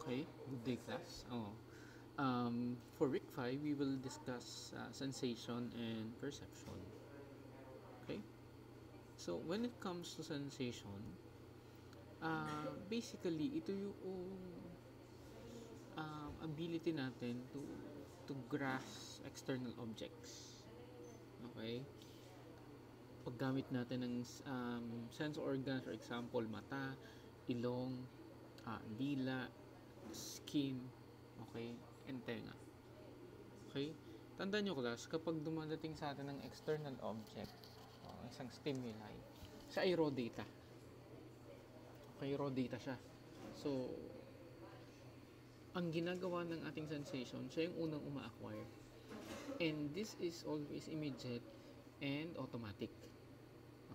Okay, good day class. For week 5, we will discuss sensation and perception. Okay, so when it comes to sensation, basically ito yung ability natin to grasp external objects. Okay, paggamit natin ng sense organs, for example, mata, ilong, dila, skin, okay, and tenga. Okay? Tandaan nyo class, kapag dumadating sa atin ng external object, isang stimuli, siya ay raw data. Okay, raw data siya. So, ang ginagawa ng ating sensation, siya yung unang uma-acquire. And this is always immediate and automatic.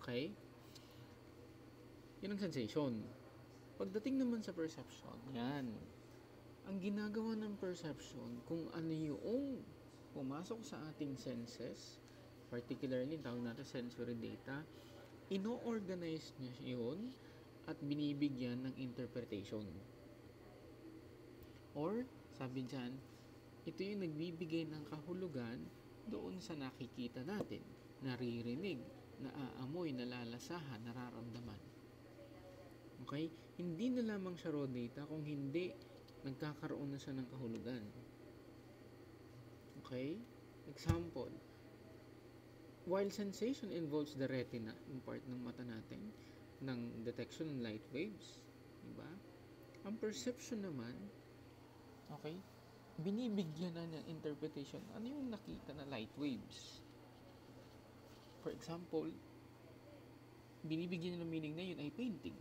Okay? Yun ang sensation. Pagdating naman sa perception, yan. Ang ginagawa ng perception, kung ano yung pumasok sa ating senses, particularly tawag natin sensory data, ino-organize niya yun at binibigyan ng interpretation. Or, sabi dyan, ito yung nagbibigay ng kahulugan doon sa nakikita natin, naririnig, naaamoy, nalalasahan, nararamdaman. Okay? Hindi na lamang siya raw data kung hindi nagkakaroon na siya ng kahulugan. Okay? Example, while sensation involves the retina, yung part ng mata natin, ng detection ng light waves, diba? Ang perception naman, okay, binibigyan na ng interpretation. Ano yung nakita na light waves? For example, binibigyan ng meaning na yun ay painting.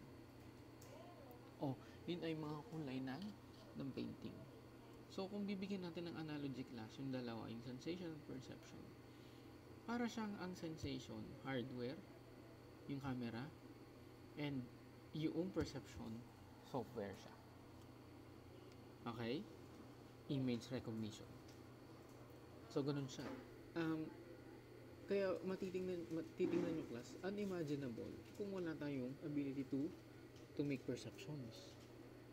Yun ay mga kulay ng painting. So, kung bibigyan natin ng analogy class, yung dalawa, yung sensation and perception, para siyang ang sensation, hardware, yung camera, and yung perception, software siya. Okay? Image recognition. So, ganun siya. Kaya, matitingnan nyo class, unimaginable kung wala tayong ability to make perceptions.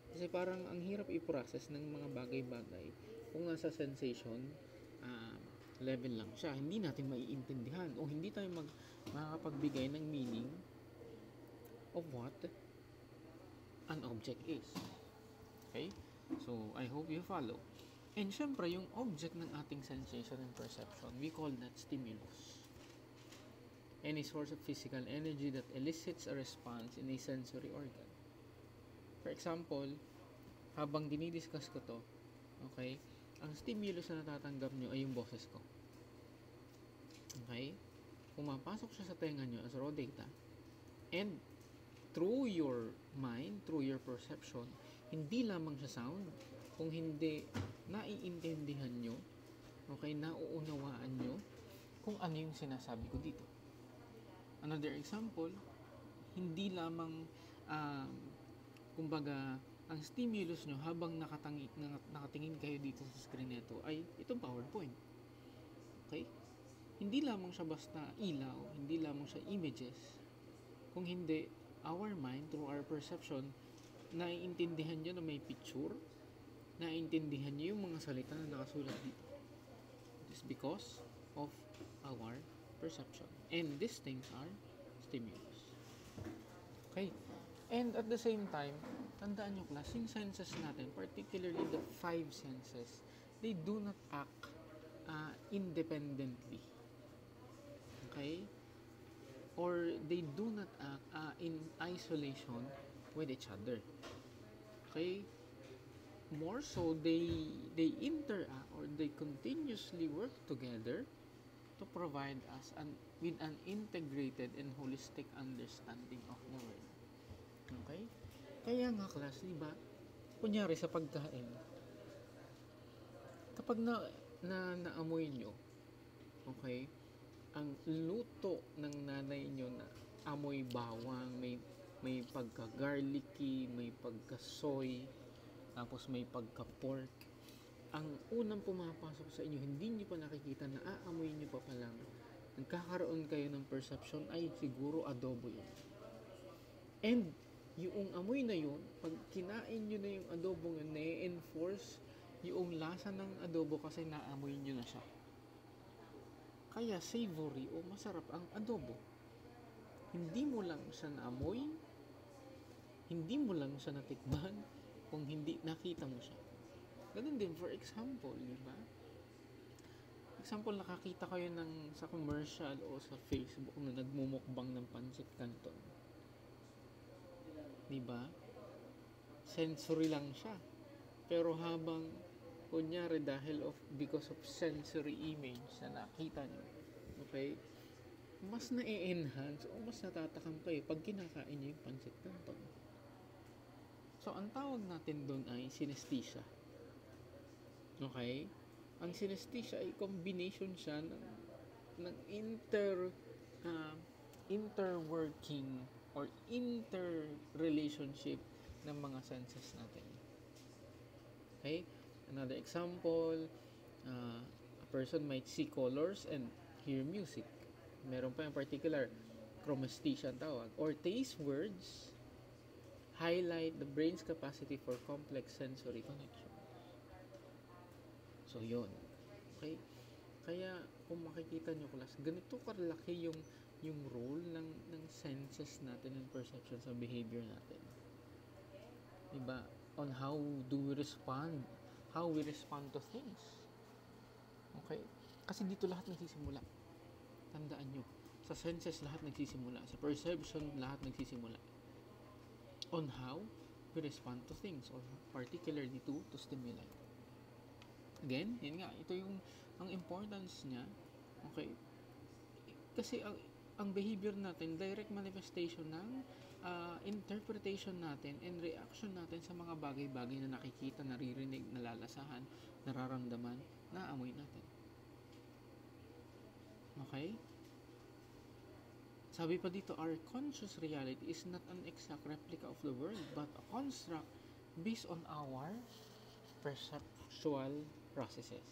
Kasi parang ang hirap i-process ng mga bagay-bagay kung nasa sensation level lang siya. Hindi natin maiintindihan o hindi tayo makakapagbigay ng meaning of what an object is. Okay? So, I hope you follow. And syempre, yung object ng ating sensation and perception, we call that stimulus. Any source of physical energy that elicits a response in a sensory organ. For example, habang dinidiscuss ko to, okay, ang stimulus na natatanggap nyo ay yung boses ko. Okay? Pumapasok siya sa tenga nyo as raw data, and through your mind, through your perception, hindi lamang siya sound, kung hindi naiintindihan nyo, okay, nauunawaan nyo kung ano yung sinasabi ko dito. Another example, hindi lamang kumbaga, ang stimulus nyo habang nakatingin kayo dito sa screen nito ay itong PowerPoint. Okay? Hindi lamang siya basta ilaw, hindi lamang siya images. Kung hindi, our mind, through our perception, naiintindihan nyo na may picture, naiintindihan nyo yung mga salita na nakasulat dito. It is because of our perception. And these things are stimulus. Okay? And at the same time, tandaan nyo class, yung senses natin, particularly the 5 senses, they do not act independently. Okay? Or they do not act in isolation with each other. Okay? More so, they interact or they continuously work together to provide us with an integrated and holistic understanding of the world. Okay? Kaya nga class, diba? Kunyari sa pagkain, kapag naamoy nyo, okay, ang luto ng nanay nyo na amoy bawang, may pagka-garlicky, may pagka-soy, tapos may pagka-pork, ang unang pumapasok sa inyo, hindi nyo pa nakikita na aamoy nyo pa palang, nagkakaroon kayo ng perception, ay siguro adobo yun. And yung amoy na yun, pag kinain nyo na yung adobo yun, na-enforce yung lasa ng adobo kasi naamoy nyo na siya. Kaya savory o masarap ang adobo. Hindi mo lang siya naamoy, hindi mo lang siya natikman, kung hindi nakita mo siya. Ganun din, for example, di ba? Example, nakakita kayo sa commercial o sa Facebook na nagmumukbang ng pancit canton. Di ba? Sensory lang siya. Pero habang, kunyari, because of sensory image na nakita nyo, okay, mas na-enhance o mas natatakam kayo pag kinakain nyo yung pancit canton. So, ang tawag natin doon ay synesthesia. Okay? Ang synesthesia ay combination siya ng interworking or interrelationship ng mga senses natin. Okay? Another example, a person might see colors and hear music. Meron pa yung particular chromesthesia ang tawag. Or taste words, highlight the brain's capacity for complex sensory connections. So, yun. Okay? Kaya, kung makikita nyo, class, ganito kalaki yung role ng senses natin and perception sa behavior natin. Diba? On how do we respond? How we respond to things. Okay? Kasi dito lahat nagsisimula. Tandaan nyo. Sa senses lahat nagsisimula. Sa perception lahat nagsisimula. On how we respond to things or particularly to stimuli. Again, yun nga, ito yung ang importance niya, okay? Kasi ang behavior natin, direct manifestation ng interpretation natin and reaction natin sa mga bagay-bagay na nakikita, naririnig, nalalasahan, nararamdaman, naamoy natin. Okay? Sabi pa dito, our conscious reality is not an exact replica of the world, but a construct based on our perceptual processes.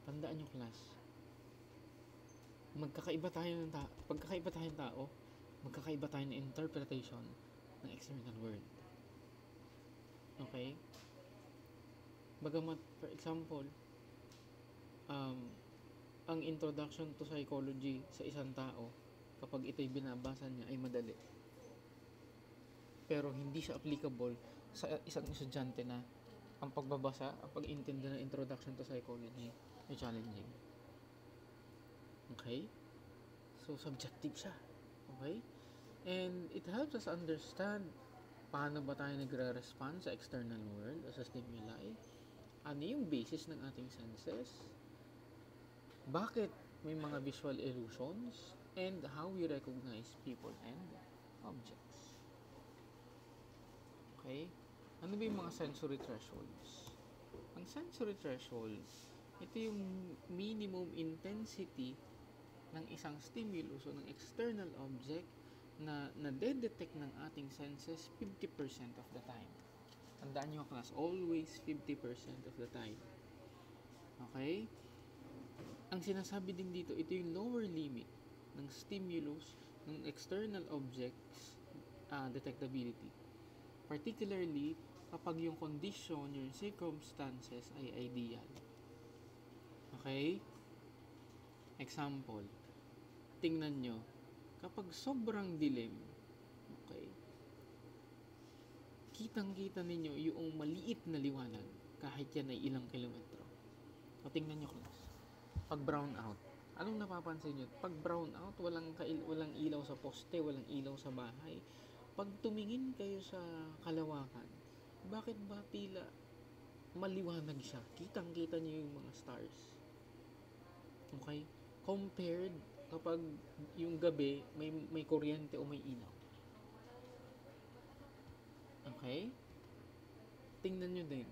Tandaan nyo, class. Pagkakaiba tayong tao, magkakaiba tayo ng interpretation ng external world. Okay? Bagamat, for example, ang introduction to psychology sa isang tao, kapag ito'y binabasa niya, ay madali. Pero hindi siya applicable sa isang estudyante na ang pagbabasa, ang pag-intindi ng introduction to psychology ay challenging. Okay? So, subjective siya. Okay? And it helps us understand paano ba tayo nagre-respond sa external world o sa stimuli, ano yung basis ng ating senses, bakit may mga visual illusions, and how we recognize people and objects. Okay? Ano ba yung mga sensory thresholds? Ang sensory threshold, ito yung minimum intensity ng isang stimulus o ng external object na nade-detect ng ating senses 50% of the time. Tandaan nyo, class, always 50% of the time. Okay? Ang sinasabi din dito, ito yung lower limit ng stimulus ng external objects detectability. Particularly, kapag yung condition, yung circumstances ay ideal. Okay? Example, tingnan nyo, kapag sobrang dilim, okay, kitang-kita ninyo yung maliit na liwanag kahit yan ay ilang kilometro. O tingnan nyo, class. Pag brown out, anong napapansin nyo? Pag brown out, walang ilaw sa poste, walang ilaw sa bahay. Pag tumingin kayo sa kalawakan, bakit ba tila maliwanag siya? Kitang-kita nyo yung mga stars. Okay? Compared kapag yung gabi may kuryente o may ilaw. Okay? Tingnan nyo din.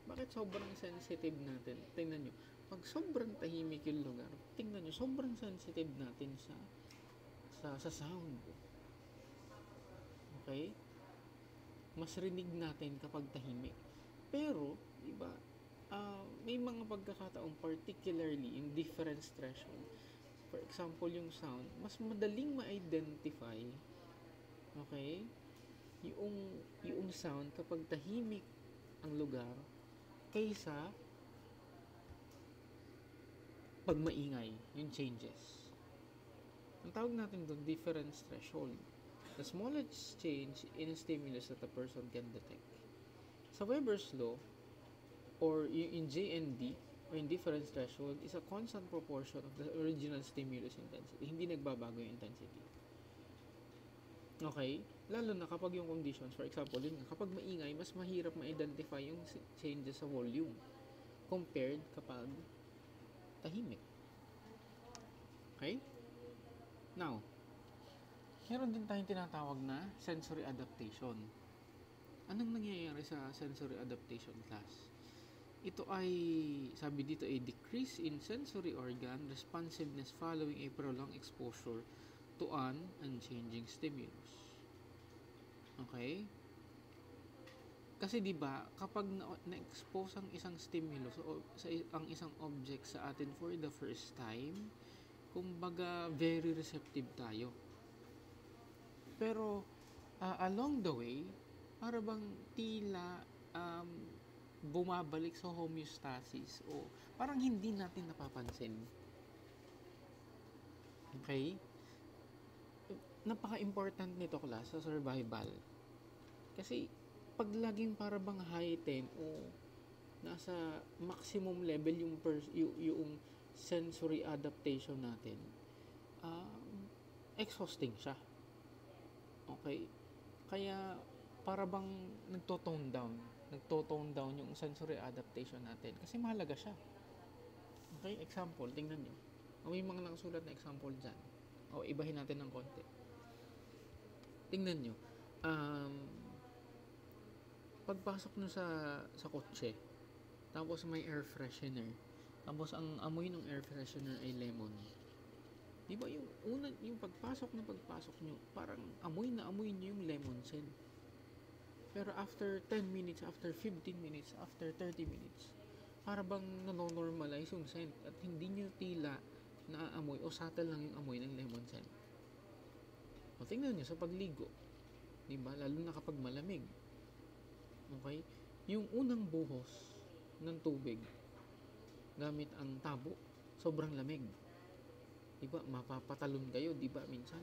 Bakit sobrang sensitive natin? Tingnan nyo. Pag sobrang tahimik yung lugar, tingnan nyo, sobrang sensitive natin sa sound. Okay? Mas rinig natin kapag tahimik. Pero, diba, may mga pagkakataong particularly in difference threshold. For example, yung sound, mas madaling ma-identify, okay, yung, yung sound kapag tahimik ang lugar kaysa pag maingay, yung changes. Ang tawag natin doon, difference threshold. The smallest change in a stimulus that a person can detect. Sa Weber's law, or in JND, or in difference threshold, is a constant proportion of the original stimulus intensity. Hindi nagbabago yung intensity. Okay? Lalo na kapag yung conditions, for example, yun nga, kapag maingay, mas mahirap ma-identify yung changes sa volume compared kapag tahimik. Okay? Now, meron din tayong tinatawag na sensory adaptation. Anong nangyayari sa sensory adaptation class? Ito ay, sabi dito, a decrease in sensory organ responsiveness following a prolonged exposure to an unchanging stimulus. Okay? Kasi 'di ba, kapag na-expose ang isang stimulus o ang isang object sa atin for the first time, kumbaga very receptive tayo. Pero along the way, para bang tila bumabalik sa homeostasis o parang hindi natin napapansin. Okay? Napaka-important nito class sa survival. Kasi pag laging para bang high 10 o nasa maximum level yung sensory adaptation natin, exhausting siya. Okay? Kaya para bang nagto-tone down yung sensory adaptation natin kasi mahalaga siya. Okay? Example, tingnan nyo. May mga nakasulat na example dyan. O, ibahin natin ng konti. Tingnan nyo. Pagpasok nyo sa kotse, tapos may air freshener, tapos ang amoy ng air freshener ay lemon. Di ba yung pagpasok nyo, parang amoy na amoy nyo yung lemon scent. Pero after 10 minutes, after 15 minutes, after 30 minutes, para bang nanonormalize yung scent at hindi nyo tila naaamoy o subtle lang yung amoy ng lemon scent. O tingnan nyo sa pagligo, di ba? Lalo na kapag malamig. Okay? Yung unang buhos ng tubig gamit ang tabo, sobrang lamig. Di ba? Mapapatalon kayo, di ba? Minsan,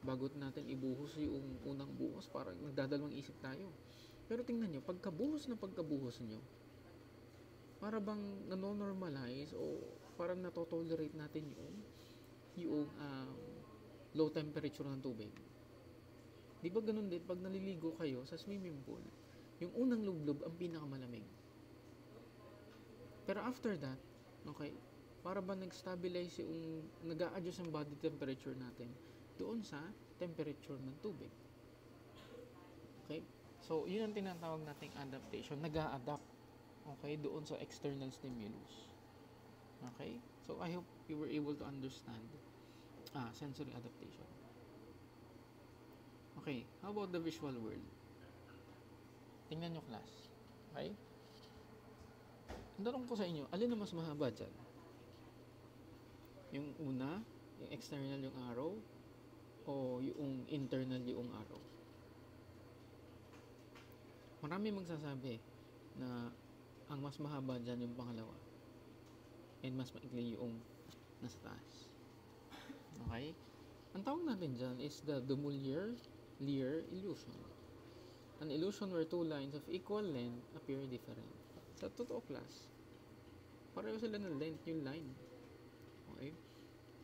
bago natin ibuhos yung unang buhos, parang nagdadalawang isip tayo. Pero tingnan nyo, pagkabuhos nyo, para bang nanonormalize o parang natotolerate natin yung low temperature ng tubig. Di ba ganun din pag naliligo kayo sa swimming pool, yung unang lublob ang pinakamalamig. Pero after that, okay, para ba nag-stabilize yung nag-a-adjust ang body temperature natin doon sa temperature ng tubig. Okay? So, yun ang tinatawag nating adaptation. Nag-a-adapt, okay, doon sa external stimulus. Okay? So, I hope you were able to understand sensory adaptation. Okay, how about the visual world? Tingnan nyo class. Okay? Ang tanong ko sa inyo, alin na mas mahaba dyan? Yung una, yung external yung arrow, o yung internal yung arrow? Marami magsasabi na ang mas mahaba dyan yung pangalawa and mas maikli yung nasa taas. Okay? Ang tawag natin dyan is the Dumoulin-Lire illusion. An illusion where two lines of equal length appear different. Sa totoo class, pareho sila ng length yung line. Okay?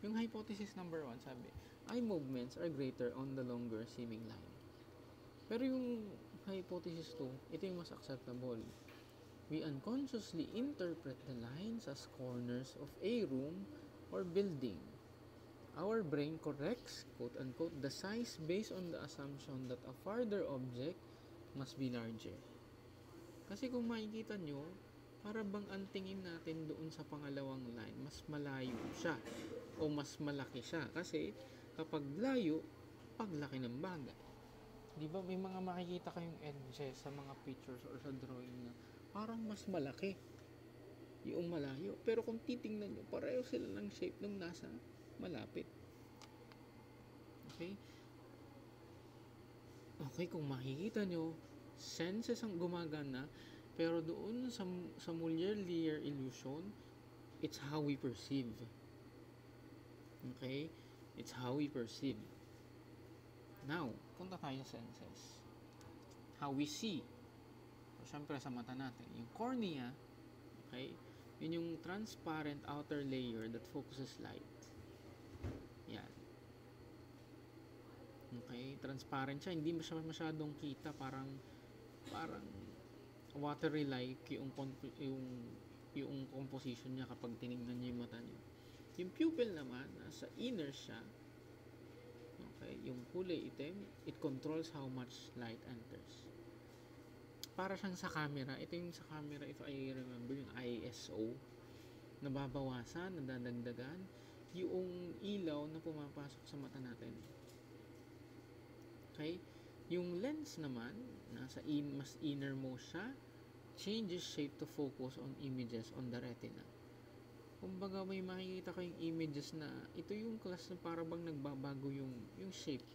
Yung hypothesis number 1 sabi, eye movements are greater on the longer seeming line. Pero yung hypothesis 2, ito yung mas acceptable. We unconsciously interpret the lines as corners of a room or building. Our brain corrects, quote-unquote, the size based on the assumption that a farther object must be larger. Kasi kung makikita nyo, para bang ang tingin natin doon sa pangalawang line, mas malayo siya o mas malaki siya. Kasi kapag layo, paglaki ng bagay. Di ba may mga makikita kayong edges sa mga pictures or sa drawing na parang mas malaki yung malayo. Pero kung titingnan nyo, pareho sila ng shape nung nasa malapit. Okay? Okay, kung makikita nyo, senses ang gumagana, pero doon sa Mueller-Lear illusion, it's how we perceive. Okay? It's how we perceive. Now, punta tayo sa senses. How we see. So, syempre sa mata natin. Yung cornea, okay? Yun yung transparent outer layer that focuses light. Yan. Okay? Transparent siya. Hindi masyadong kita. Parang watery like yung composition niya kapag tinignan niyo yung mata niyo. Yung pupil naman, nasa inner siya. Okay? Yung kulay itim, it controls how much light enters. Para siyang sa camera. Ito yung sa camera, if I remember, yung ISO. Nababawasan, nadadagdagan yung ilaw na pumapasok sa mata natin. Okay? Yung lens naman, nasa mas innermost siya, changes shape to focus on images on the retina. Kumbaga may makikita kayong images na ito yung class na para bang nagbabago yung shape.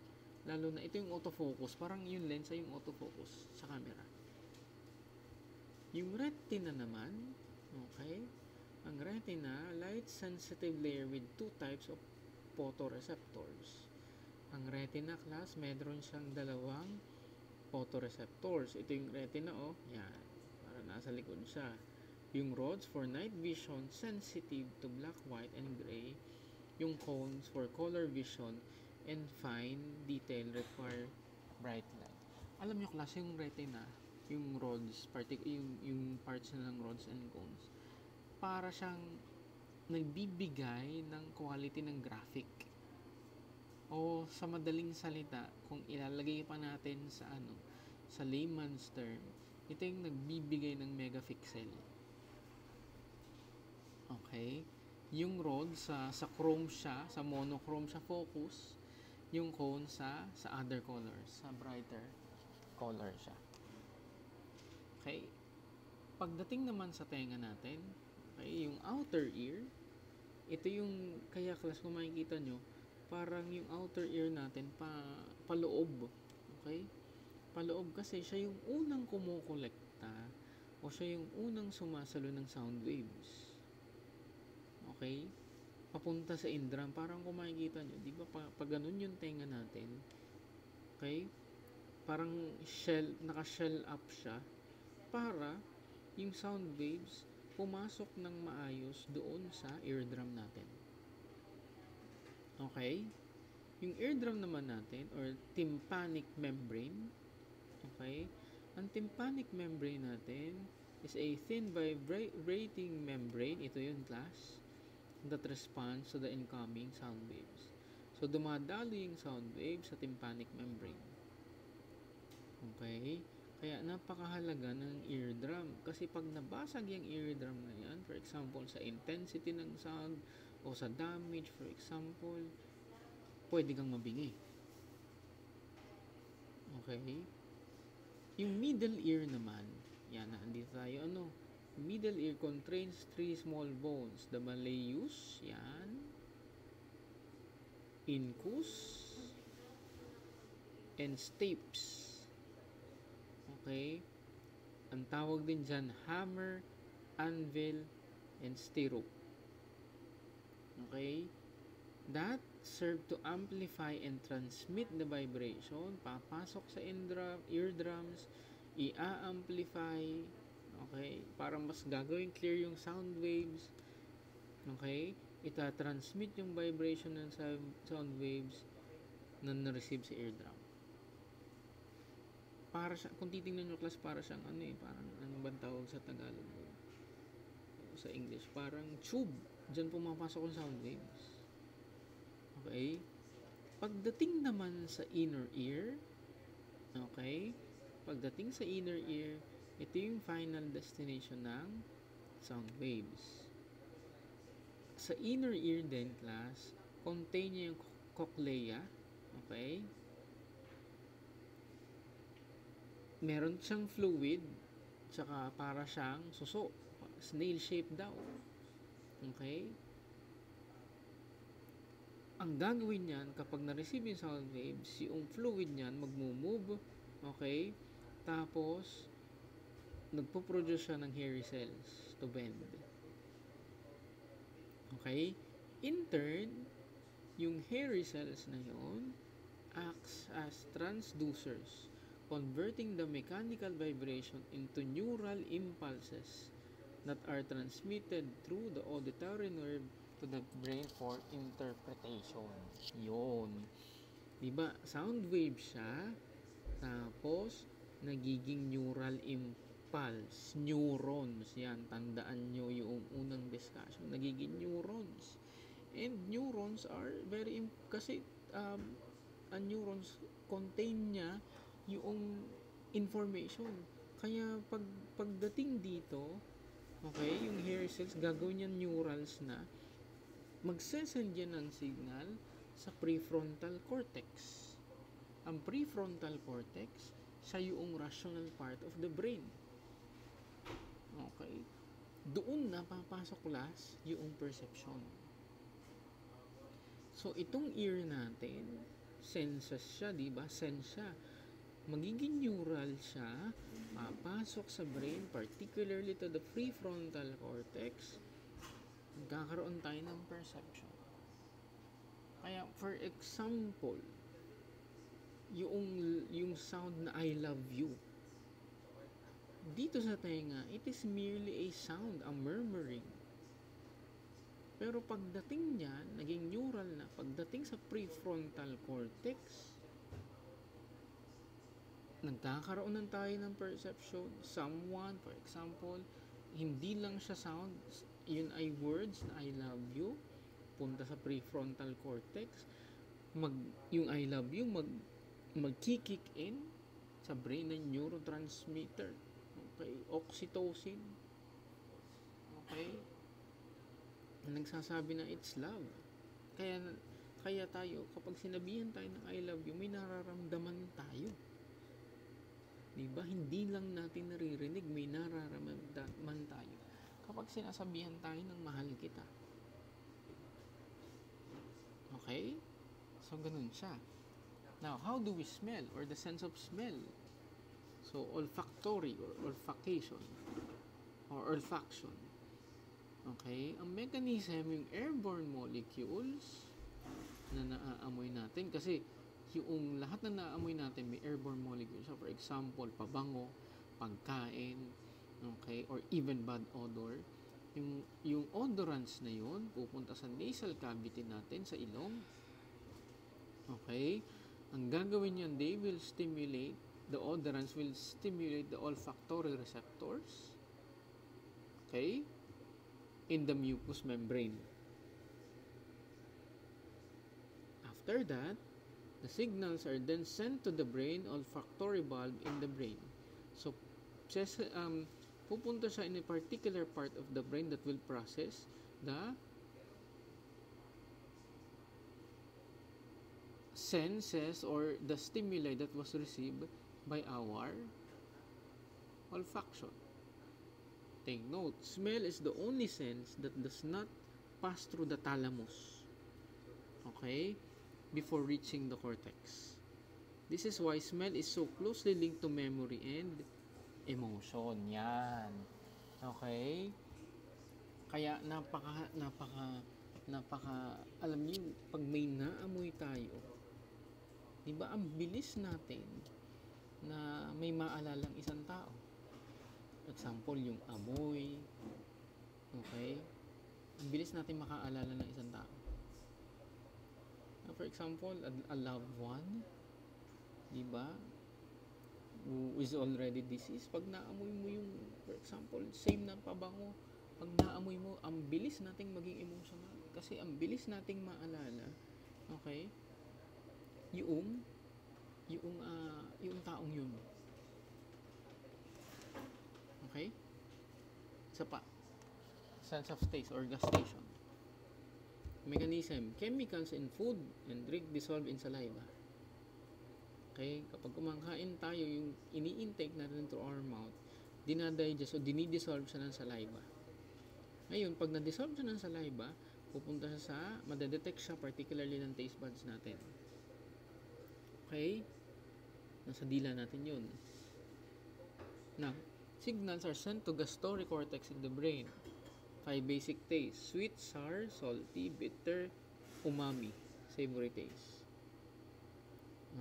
Lalo na ito yung autofocus, parang yung lens ay yung autofocus sa camera. Yung retina naman, okay? Ang retina, light sensitive layer with two types of photoreceptors. Ang retina class, meron siyang dalawang photoreceptors. Ito yung retina, yan. Para nasa likod siya. Yung rods for night vision, sensitive to black, white, and gray. Yung cones for color vision and fine detail require bright light. Alam nyo class, yung retina, yung rods, yung parts na ng rods and cones, para siyang nagbibigay ng quality ng graphic. O sa madaling salita, kung ilalagay pa natin sa layman's term, ito yung nagbibigay ng megapixel. Okay? Yung rod sa chrome siya, sa monochrome siya focus, yung cone sa other colors, sa brighter color siya. Okay? Pagdating naman sa tenga natin, okay, yung outer ear, ito yung, kaya class kung makikita nyo, parang yung outer ear natin paloob. Okay? Paloob kasi siya yung unang kumukolekta o siya yung unang sumasalo ng sound waves. Okay? Papunta sa indram. Parang kung makikita nyo, di ba pag ganun yung tenga natin, okay? Parang naka-shell up siya para yung sound waves pumasok ng maayos doon sa eardrum natin. Okay? Yung eardrum naman natin, or tympanic membrane, okay? Ang tympanic membrane natin is a thin vibrating membrane, ito yung class, that responds to the incoming sound waves. So, dumadalo yung sound waves sa tympanic membrane. Okay? Kaya napakahalaga ng eardrum. Kasi pag nabasag yung eardrum na yan, for example, sa intensity ng sound o sa damage, for example, pwede kang mabingi. Okay? Yung middle ear naman, yan, andito tayo, middle ear contains 3 small bones. The malleus, yan, incus, and stapes. Okay? Ang tawag din dyan, hammer, anvil, and stirrup. Okay? That serve to amplify and transmit the vibration. Papasok sa eardrums, i-amplify, okay? Para mas gagawin clear yung sound waves. Okay? Ita-transmit yung vibration ng sound waves na na-receive sa eardrum. Para siya, kung titingnan nyo class, para siyang parang bang tawag sa Tagalog o sa English, parang tube. Diyan pumapasok yung sound waves. Okay? Pagdating naman sa inner ear, okay? Pagdating sa inner ear, ito yung final destination ng sound waves. Sa inner ear din class, contain niya yung cochlea, okay? Meron siyang fluid, tsaka para siyang suso, snail shape daw. Okay? Ang gagawin niyan kapag na-receive yung sound waves, yung fluid niyan magmo-move Okay? Tapos, nagpo-produce siya ng hairy cells to bend. Okay? In turn, yung hairy cells na yon acts as transducers, converting the mechanical vibration into neural impulses that are transmitted through the auditory nerve to the brain for interpretation. Yon. Diba? Sound wave siya, tapos nagiging neural impulse. Neurons. Yan. Tandaan nyo yung unang discussion. Nagiging neurons. And neurons are kasi ang neurons contain niya yung information. Kaya pagdating dito, okay, yung hair cells, gagawin niya neurals na magsesend yan ng signal sa prefrontal cortex. Ang prefrontal cortex, siya yung rational part of the brain. Okay? Doon na papasok last yung perception. So, itong ear natin, senses siya, di ba? Sense siya. Magiging neural siya, papasok sa brain, particularly to the prefrontal cortex, magkakaroon tayo ng perception. Kaya, for example, yung sound na I love you, dito sa tenga, it is merely a sound, a murmuring. Pero pagdating niya, naging neural na, pagdating sa prefrontal cortex, nagkakaroon ng tayo ng perception. Someone, for example, hindi lang siya sound, yun ay words na I love you, punta sa prefrontal cortex, yung I love you, mag-kick in sa brain ng neurotransmitter. Okay? Oxytocin. Okay? Nagsasabi na it's love. Kaya tayo, kapag sinabihan tayo ng I love you, may nararamdaman tayo. Diba? Hindi lang natin naririnig, may nararamdaman tayo. Kapag sinasabihan tayo ng mahal kita. Okay? So, ganun siya. Now, how do we smell or the sense of smell? So, olfactory or olfaction or olfaction. Okay? Ang mechanism, yung airborne molecules na naaamoy natin. Kasi, yung lahat na naaamoy natin may airborne molecules. So, for example, pabango, pagkain, okay? Or even bad odor. Yung odorants na yun, pupunta sa nasal cavity natin, sa ilong. Okay? Ang gagawin yan, the odorants will stimulate the olfactory receptors. Okay? In the mucous membrane. After that, the signals are then sent to the brain olfactory bulb in the brain. So, pupunta siya in a particular part of the brain that will process the senses or the stimuli that was received by our olfaction. Take note, smell is the only sense that does not pass through the thalamus. Okay? Before reaching the cortex. This is why smell is so closely linked to memory and emotion. Yan. Okay? Kaya alam niyo, pag may naamoy tayo, di ba ang bilis natin na may maalalang isang tao? Example, yung amoy. Okay? Ang bilis natin makaalala ng isang tao. For example, a loved one, di ba? Who is already deceased. Pag naamoy mo yung, for example, same na pabango, pag naamoy mo, ang bilis nating maging emotional. Kasi ang bilis nating maalala, okay? Yung taong yun. Okay? Isa pa. Sense of taste or gustation. Mechanism. Chemicals in food and drink dissolve in saliva. Okay? Kapag kumakain tayo, yung ini-intake natin through our mouth, dinadigest o dinidissolve siya ng saliva. Ngayon, pag na-dissolve siya ng saliva, pupunta siya madedetect siya particularly ng taste buds natin. Okay? Nasa dila natin yun. Now, signals are sent to gustatory cortex in the brain. 5 basic tastes: sweet, sour, salty, bitter, umami, savory taste.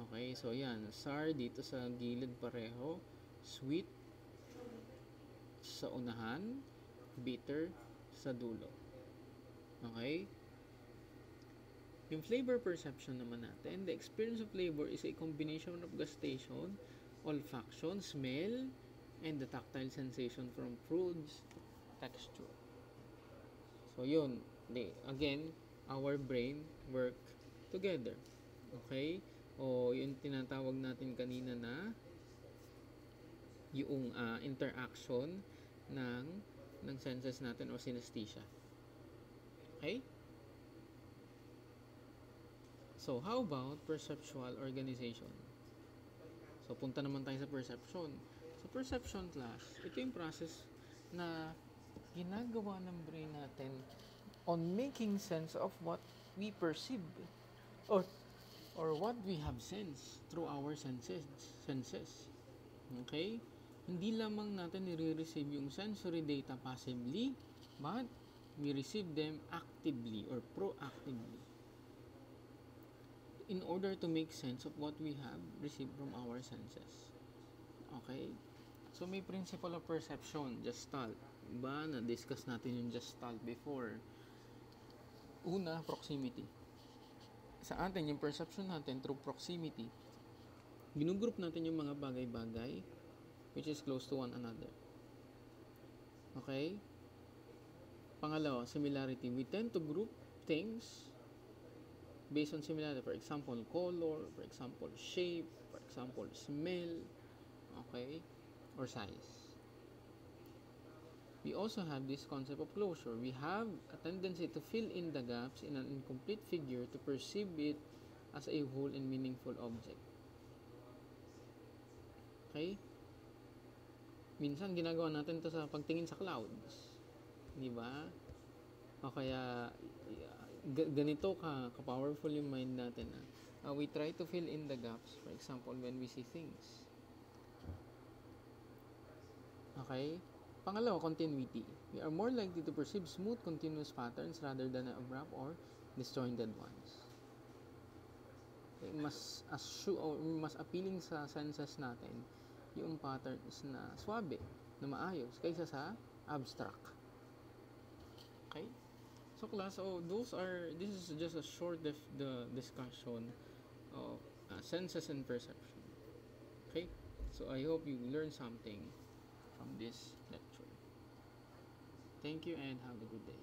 Okay, so yan. Sour dito sa gilid pareho. Sweet sa unahan. Bitter sa dulo. Okay? Yung flavor perception naman natin, the experience of flavor is a combination of gustation, olfaction, smell, and the tactile sensation from foods, texture. So yun, again, our brain work together. Okay? O yung tinatawag natin kanina na yung interaction ng senses natin o synesthesia. Okay? So, how about perceptual organization? So, punta naman tayo sa perception. Sa perception class, ito yung process na ginagawa ng brain natin on making sense of what we perceive or what we have sensed through our senses. Okay? Hindi lamang natin nire-receive yung sensory data passively, but we receive them actively or proactively in order to make sense of what we have received from our senses. Okay? So, may principle of perception, Gestalt. Diba? Na-discuss natin yung Gestalt before. Una, proximity. Sa atin, yung perception natin through proximity, ginugroup natin yung mga bagay-bagay which is close to one another. Okay? Pangalawa, similarity. We tend to group things based on similarity. For example, color, for example, shape, for example, smell, okay, or size. We also have this concept of closure. We have a tendency to fill in the gaps in an incomplete figure to perceive it as a whole and meaningful object. Okay? Minsan, ginagawa natin to sa pagtingin sa clouds. Di ba? O kaya, ganito ka-powerful yung mind natin. We try to fill in the gaps, for example, when we see things. Okay? Pangalawa, continuity. We are more likely to perceive smooth, continuous patterns rather than abrupt or disjointed ones. Okay? Mas appealing sa senses natin yung patterns na swabe, na maayos, kaysa sa abstract. Okay? So class, this is just a short discussion of senses and perception. Okay? So I hope you learned something from this lecture. Thank you and have a good day.